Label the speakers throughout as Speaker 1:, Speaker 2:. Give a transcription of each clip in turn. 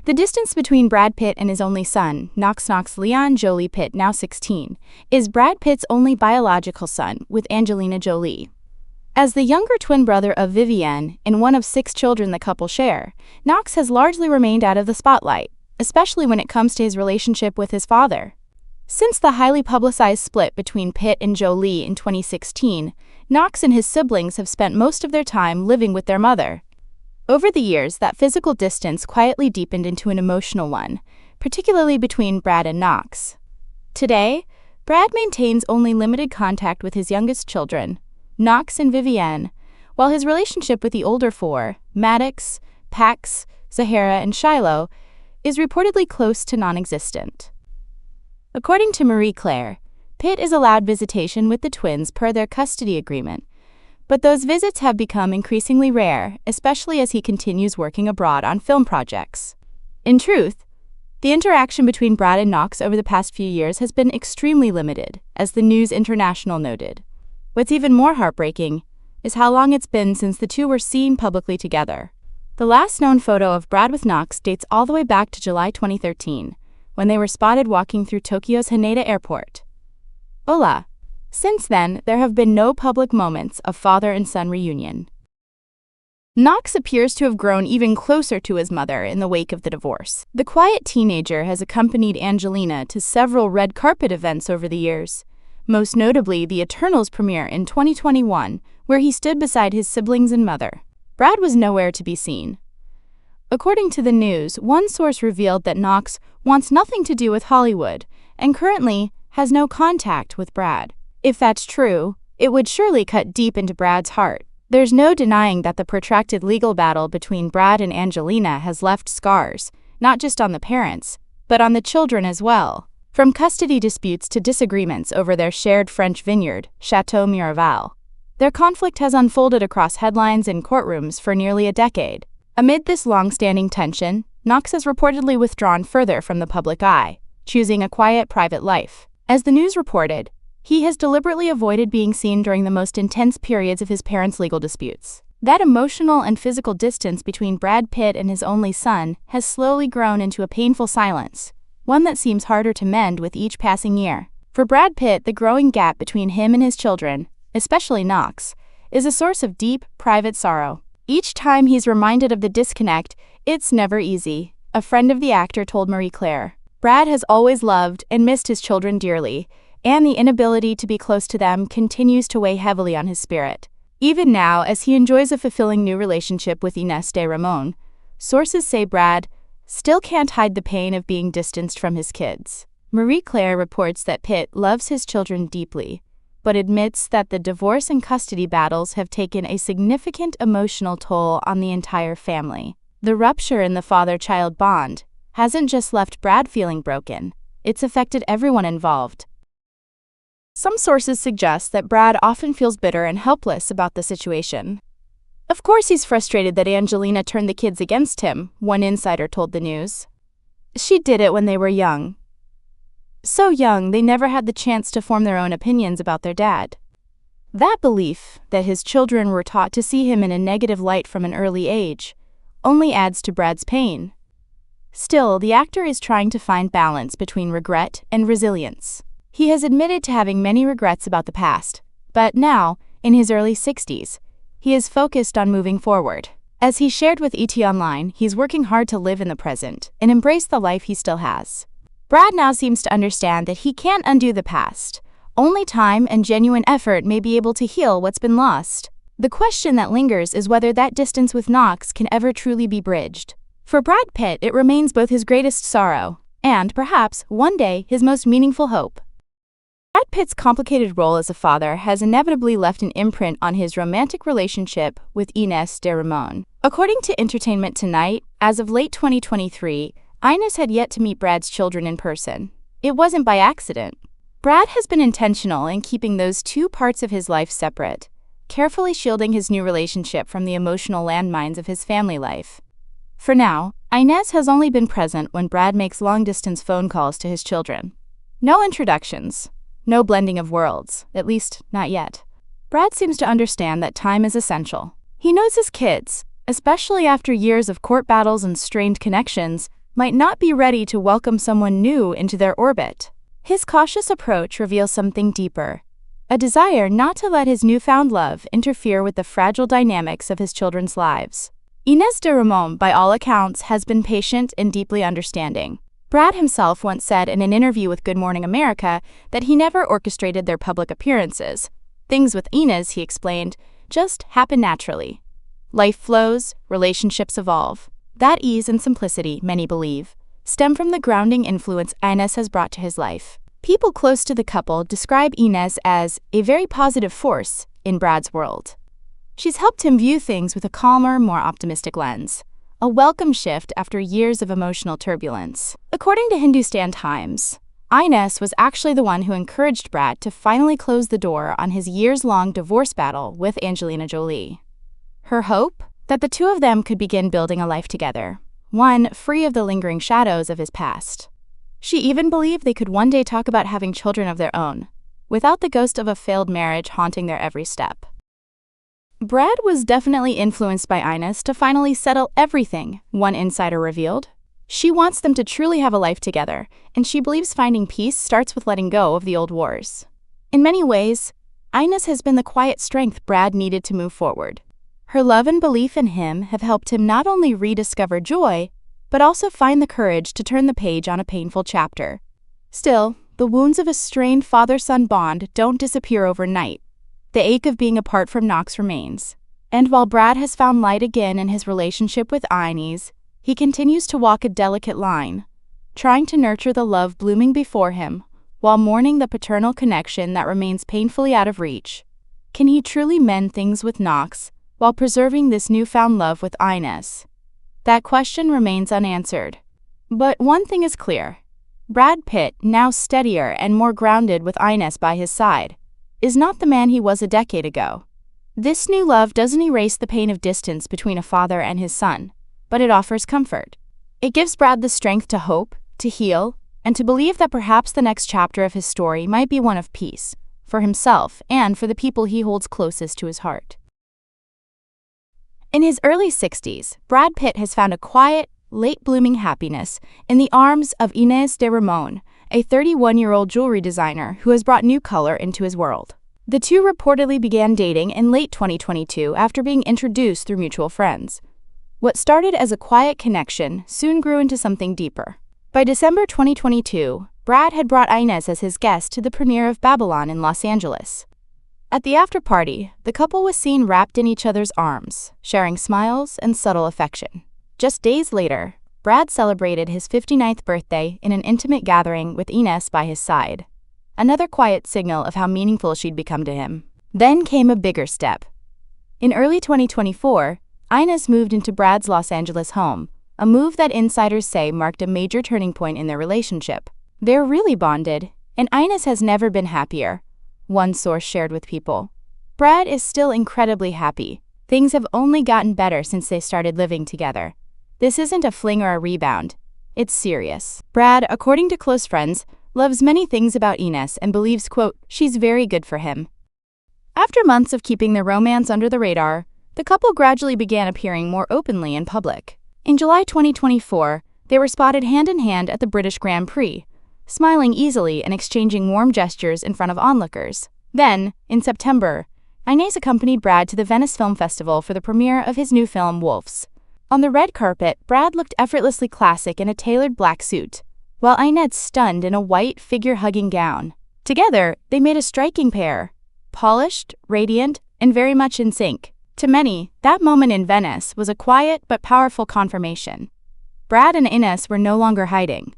Speaker 1: The distance between Brad Pitt and his only son, Knox Leon Jolie-Pitt, now 16, is Brad Pitt's only biological son, with Angelina Jolie. As the younger twin brother of Vivienne and one of 6 children the couple share, Knox has largely remained out of the spotlight, especially when it comes to his relationship with his father. Since the highly publicized split between Pitt and Jolie in 2016, Knox and his siblings have spent most of their time living with their mother. Over the years, that physical distance quietly deepened into an emotional one, particularly between Brad and Knox. Today, Brad maintains only limited contact with his youngest children, Knox and Vivienne, while his relationship with the older 4, Maddox, Pax, Zahara, and Shiloh, is reportedly close to non-existent. According to Marie Claire, Pitt is allowed visitation with the twins per their custody agreement, but those visits have become increasingly rare, especially as he continues working abroad on film projects. In truth, the interaction between Brad and Knox over the past few years has been extremely limited, as the News International noted. What's even more heartbreaking is how long it's been since the two were seen publicly together. The last known photo of Brad with Knox dates all the way back to July 2013, when they were spotted walking through Tokyo's Haneda Airport. Hola! Since then, there have been no public moments of father and son reunion. Knox appears to have grown even closer to his mother in the wake of the divorce. The quiet teenager has accompanied Angelina to several red carpet events over the years, most notably the Eternals premiere in 2021, where he stood beside his siblings and mother. Brad was nowhere to be seen. According to the news, one source revealed that Knox wants nothing to do with Hollywood and currently has no contact with Brad. If that's true, it would surely cut deep into Brad's heart. There's no denying that the protracted legal battle between Brad and Angelina has left scars, not just on the parents, but on the children as well. From custody disputes to disagreements over their shared French vineyard, Chateau Miraval, their conflict has unfolded across headlines and courtrooms for nearly a decade. Amid this long-standing tension, Knox has reportedly withdrawn further from the public eye, choosing a quiet private life. As the news reported, he has deliberately avoided being seen during the most intense periods of his parents' legal disputes. That emotional and physical distance between Brad Pitt and his only son has slowly grown into a painful silence, one that seems harder to mend with each passing year. For Brad Pitt, the growing gap between him and his children, especially Knox, is a source of deep, private sorrow. Each time he's reminded of the disconnect, it's never easy, a friend of the actor told Marie Claire. Brad has always loved and missed his children dearly, and the inability to be close to them continues to weigh heavily on his spirit. Even now, as he enjoys a fulfilling new relationship with Ines de Ramon, sources say Brad still can't hide the pain of being distanced from his kids. Marie Claire reports that Pitt loves his children deeply, but admits that the divorce and custody battles have taken a significant emotional toll on the entire family. The rupture in the father-child bond hasn't just left Brad feeling broken, it's affected everyone involved. Some sources suggest that Brad often feels bitter and helpless about the situation. Of course, he's frustrated that Angelina turned the kids against him, one insider told the news. She did it when they were young. So young, they never had the chance to form their own opinions about their dad. That belief, that his children were taught to see him in a negative light from an early age, only adds to Brad's pain. Still, the actor is trying to find balance between regret and resilience. He has admitted to having many regrets about the past, but now, in his early 60s, he is focused on moving forward. As he shared with ET Online, he's working hard to live in the present and embrace the life he still has. Brad now seems to understand that he can't undo the past. Only time and genuine effort may be able to heal what's been lost. The question that lingers is whether that distance with Knox can ever truly be bridged. For Brad Pitt, it remains both his greatest sorrow and, perhaps, one day, his most meaningful hope. Brad Pitt's complicated role as a father has inevitably left an imprint on his romantic relationship with Ines de Ramon. According to Entertainment Tonight, as of late 2023, Ines had yet to meet Brad's children in person. It wasn't by accident. Brad has been intentional in keeping those two parts of his life separate, carefully shielding his new relationship from the emotional landmines of his family life. For now, Ines has only been present when Brad makes long-distance phone calls to his children. No introductions. No blending of worlds, at least not yet. Brad seems to understand that time is essential. He knows his kids, especially after years of court battles and strained connections, might not be ready to welcome someone new into their orbit. His cautious approach reveals something deeper, a desire not to let his newfound love interfere with the fragile dynamics of his children's lives. Ines de Ramon, by all accounts, has been patient and deeply understanding. Brad himself once said in an interview with Good Morning America that he never orchestrated their public appearances. Things with Ines, he explained, just happen naturally. Life flows, relationships evolve. That ease and simplicity, many believe, stem from the grounding influence Ines has brought to his life. People close to the couple describe Ines as a very positive force in Brad's world. She's helped him view things with a calmer, more optimistic lens, a welcome shift after years of emotional turbulence. According to Hindustan Times, Ines was actually the one who encouraged Brad to finally close the door on his years-long divorce battle with Angelina Jolie. Her hope? That the two of them could begin building a life together, one free of the lingering shadows of his past. She even believed they could one day talk about having children of their own, without the ghost of a failed marriage haunting their every step. Brad was definitely influenced by Ines to finally settle everything, one insider revealed. She wants them to truly have a life together, and she believes finding peace starts with letting go of the old wars. In many ways, Ines has been the quiet strength Brad needed to move forward. Her love and belief in him have helped him not only rediscover joy, but also find the courage to turn the page on a painful chapter. Still, the wounds of a strained father-son bond don't disappear overnight. The ache of being apart from Knox remains. And while Brad has found light again in his relationship with Ines, he continues to walk a delicate line, trying to nurture the love blooming before him, while mourning the paternal connection that remains painfully out of reach. Can he truly mend things with Knox, while preserving this newfound love with Ines? That question remains unanswered. But one thing is clear. Brad Pitt, now steadier and more grounded with Ines by his side, is not the man he was a decade ago. This new love doesn't erase the pain of distance between a father and his son, but it offers comfort. It gives Brad the strength to hope, to heal, and to believe that perhaps the next chapter of his story might be one of peace, for himself and for the people he holds closest to his heart. In his early 60s, Brad Pitt has found a quiet, late-blooming happiness in the arms of Ines de Ramon, a 31-year-old jewelry designer who has brought new color into his world. The two reportedly began dating in late 2022 after being introduced through mutual friends. What started as a quiet connection soon grew into something deeper. By December 2022, Brad had brought Ines as his guest to the premiere of Babylon in Los Angeles. At the after-party, the couple was seen wrapped in each other's arms, sharing smiles and subtle affection. Just days later, Brad celebrated his 59th birthday in an intimate gathering with Ines by his side, another quiet signal of how meaningful she'd become to him. Then came a bigger step. In early 2024, Ines moved into Brad's Los Angeles home, a move that insiders say marked a major turning point in their relationship. They're really bonded, and Ines has never been happier, one source shared with People. Brad is still incredibly happy. Things have only gotten better since they started living together. This isn't a fling or a rebound. It's serious. Brad, according to close friends, loves many things about Ines and believes, quote, she's very good for him. After months of keeping their romance under the radar, the couple gradually began appearing more openly in public. In July 2024, they were spotted hand-in-hand at the British Grand Prix, smiling easily and exchanging warm gestures in front of onlookers. Then, in September, Ines accompanied Brad to the Venice Film Festival for the premiere of his new film, Wolves. On the red carpet, Brad looked effortlessly classic in a tailored black suit, while Ines stunned in a white, figure-hugging gown. Together, they made a striking pair, polished, radiant, and very much in sync. To many, that moment in Venice was a quiet but powerful confirmation. Brad and Ines were no longer hiding.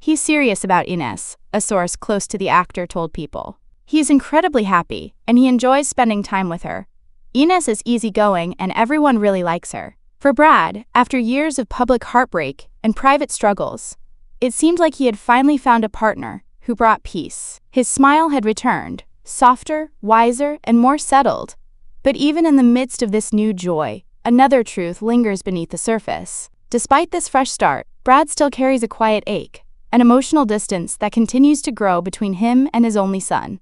Speaker 1: He's serious about Ines, a source close to the actor told People. He's incredibly happy, and he enjoys spending time with her. Ines is easygoing, and everyone really likes her. For Brad, after years of public heartbreak and private struggles, it seemed like he had finally found a partner who brought peace. His smile had returned, softer, wiser, and more settled. But even in the midst of this new joy, another truth lingers beneath the surface. Despite this fresh start, Brad still carries a quiet ache, an emotional distance that continues to grow between him and his only son.